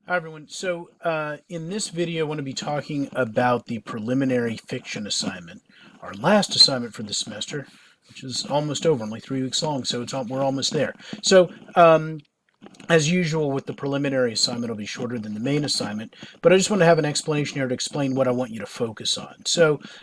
Hi, everyone. In this video, I want to be talking about the preliminary fiction assignment, our last assignment for the semester, which is almost over, only 3 weeks long, so we're almost there. As usual, with the preliminary assignment, it'll be shorter than the main assignment, but I just want to have an explanation here to explain what I want you to focus on.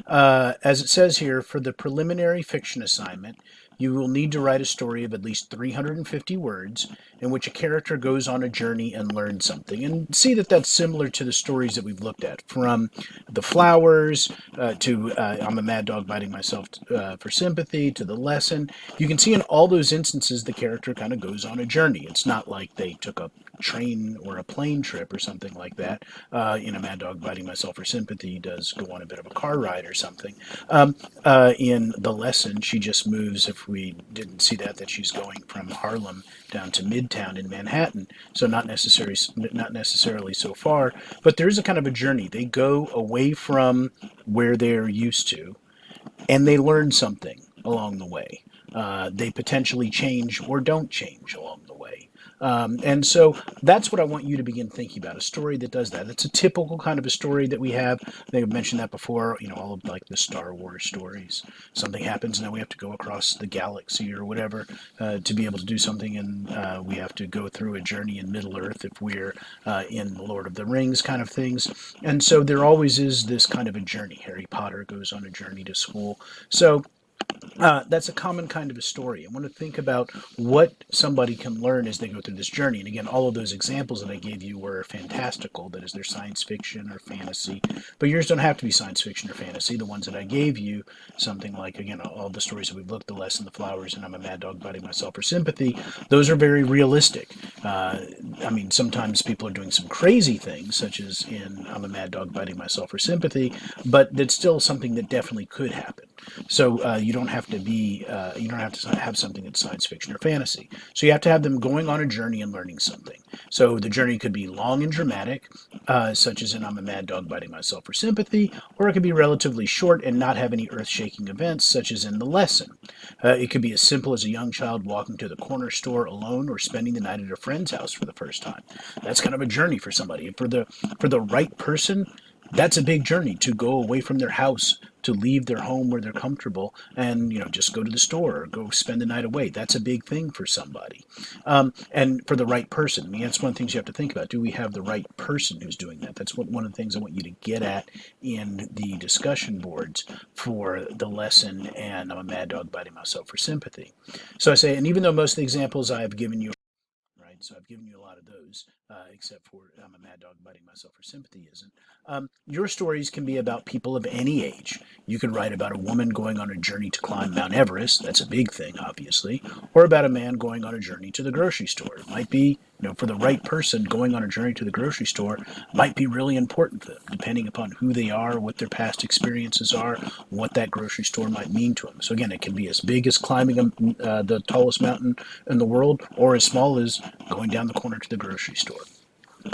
As it says here, for the preliminary fiction assignment, you will need to write a story of at least 350 words in which a character goes on a journey and learns something. And see that that's similar to the stories that we've looked at, from The Flowers to I'm a Mad Dog Biting Myself for Sympathy to The Lesson. You can see in all those instances the character kind of goes on a journey. It's not like they took a train or a plane trip or something like that. In A Mad Dog Biting Myself for Sympathy, he does go on a bit of a car ride or something. In The Lesson, she just moves, if we didn't see that she's going from Harlem down to Midtown in Manhattan. So not necessarily so far, but there's a kind of a journey. They go away from where they're used to, and they learn something along the way. They potentially change or don't change along the way. And so that's what I want you to begin thinking about, a story that does that. It's a typical kind of a story that we have. They've mentioned that before, all of like the Star Wars stories. Something happens, and now we have to go across the galaxy or whatever to be able to do something, and we have to go through a journey in Middle Earth if we're in the Lord of the Rings kind of things. And so there always is this kind of a journey. Harry Potter goes on a journey to school. That's a common kind of a story. I want to think about what somebody can learn as they go through this journey. And again, all of those examples that I gave you were fantastical. That is, they're science fiction or fantasy. But yours don't have to be science fiction or fantasy. The ones that I gave you, something like, again, all the stories that we've looked, The Lesson, The Flowers, and I'm a Mad Dog Biting Myself for Sympathy, those are very realistic. Sometimes people are doing some crazy things, such as in I'm a Mad Dog Biting Myself for Sympathy, but that's still something that definitely could happen. You don't have to have something that's science fiction or fantasy. So you have to have them going on a journey and learning something. So the journey could be long and dramatic, such as in I'm a Mad Dog Biting Myself for Sympathy, or it could be relatively short and not have any earth-shaking events, such as in The Lesson. It could be as simple as a young child walking to the corner store alone or spending the night at a friend's house for the first time. That's kind of a journey for somebody. And for the right person, that's a big journey to go away from their house, to leave their home where they're comfortable, and just go to the store or go spend the night away. That's a big thing for somebody. And for the right person, that's one of the things you have to think about. Do we have the right person who's doing that? That's one of the things I want you to get at in the discussion boards for The Lesson and I'm a Mad Dog Biting Myself for Sympathy. So I say, and even though most of the examples I've given you, right? So I've given you a lot of those, except for I'm a Mad Dog Biting Myself for Sympathy isn't. Your stories can be about people of any age. You could write about a woman going on a journey to climb Mount Everest. That's a big thing, obviously. Or about a man going on a journey to the grocery store. It might be, for the right person, going on a journey to the grocery store might be really important to them, depending upon who they are, what their past experiences are, what that grocery store might mean to them. So again, it can be as big as climbing the tallest mountain in the world, or as small as going down the corner to the grocery store.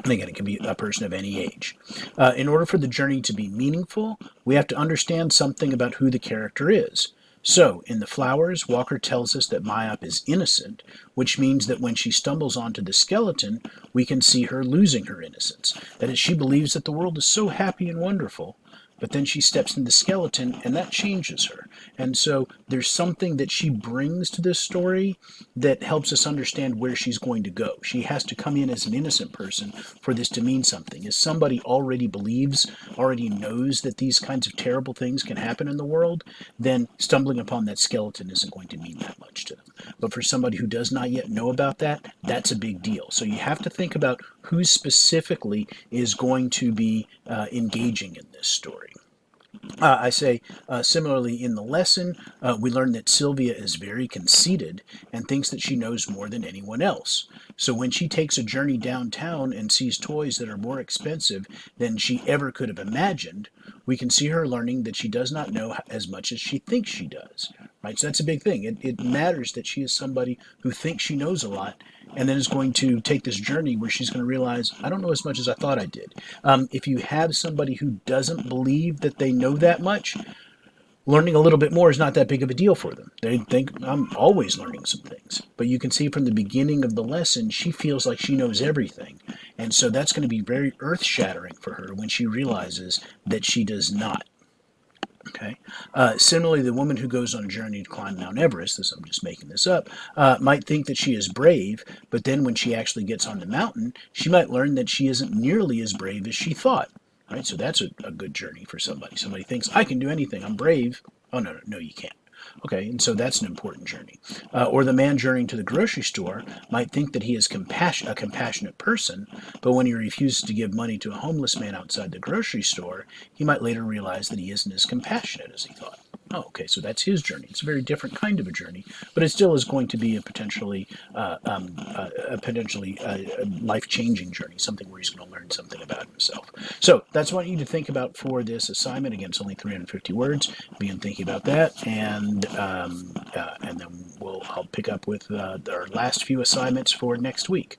And again, it can be a person of any age. In order for the journey to be meaningful, we have to understand something about who the character is. So, in The Flowers, Walker tells us that Mayap is innocent, which means that when she stumbles onto the skeleton, we can see her losing her innocence. That is, she believes that the world is so happy and wonderful, but then she steps in the skeleton and that changes her. And so there's something that she brings to this story that helps us understand where she's going to go. She has to come in as an innocent person for this to mean something. As somebody already believes, already knows that these kinds of terrible things can happen in the world, then stumbling upon that skeleton isn't going to mean that much to them. But for somebody who does not yet know about that, that's a big deal. So you have to think about who specifically is going to be engaging in this story. Similarly, in The Lesson, we learn that Sylvia is very conceited and thinks that she knows more than anyone else. So when she takes a journey downtown and sees toys that are more expensive than she ever could have imagined, we can see her learning that she does not know as much as she thinks she does. Right? So that's a big thing. It matters that she is somebody who thinks she knows a lot and then is going to take this journey where she's going to realize, I don't know as much as I thought I did. If you have somebody who doesn't believe that they know that much, learning a little bit more is not that big of a deal for them. They think, I'm always learning some things. But you can see from the beginning of the lesson, she feels like she knows everything. And so that's going to be very earth shattering for her when she realizes that she does not. Okay. Similarly, the woman who goes on a journey to climb Mount Everest, this I'm just making this up, might think that she is brave, but then when she actually gets on the mountain, she might learn that she isn't nearly as brave as she thought. Right. So that's a good journey for somebody. Somebody thinks I can do anything. I'm brave. Oh no, you can't. Okay, and so that's an important journey. Or the man journeying to the grocery store might think that he is a compassionate person, but when he refuses to give money to a homeless man outside the grocery store, he might later realize that he isn't as compassionate as he thought. Oh, okay, so that's his journey. It's a very different kind of a journey, but it still is going to be a potentially life-changing journey, something where he's going to learn something about himself. So that's what I want you to think about for this assignment. Again, it's only 350 words. Begin thinking about that, and then I'll pick up with our last few assignments for next week.